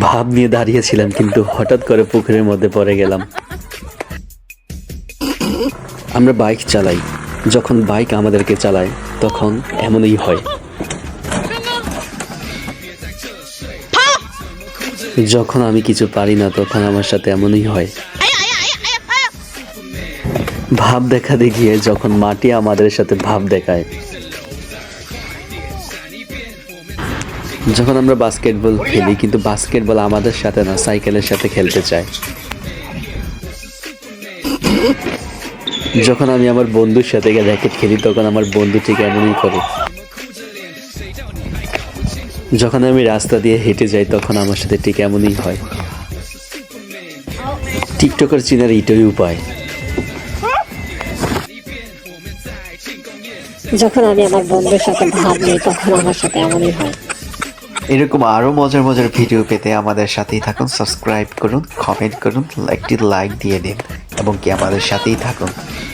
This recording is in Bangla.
ভাব নিয়ে দাঁড়িয়েছিলাম, কিন্তু হঠাৎ করে পুকুরের মধ্যে পড়ে গেলাম। আমরা বাইক চালাই, যখন বাইক আমাদেরকে চালায় তখন এমনই হয়। যখন আমি কিছু পারি না তখন আমার সাথে এমনই হয়। ভাব দেখাতে গিয়ে যখন মাটি আমাদের সাথে ভাব দেখায়। যখন আমরা বাস্কেটবল খেলি, কিন্তু বাস্কেটবল আমাদের সাথে না, সাইকেলের সাথে খেলতে চায়। যখন আমি আমার বন্ধুর সাথে র্যাকেট খেলি তখন আমার বন্ধু ঠিক এমনই করে। যখন আমি রাস্তা দিয়ে হেঁটে যাই তখন আমার সাথে ঠিক এমনই হয়। টিকটকার চিনার এটাই উপায়। যখন আমি আমার বন্ধুর সাথে ভাব নিই তখন আমার সাথে এমনই হয়। এরকম আরো মজার মজার ভিডিও পেতে আমাদের সাথেই থাকুন, সাবস্ক্রাইব করুন, কমেন্ট করুন, একটি লাইক দিয়ে দিন এবং কি আমাদের সাথেই থাকুন।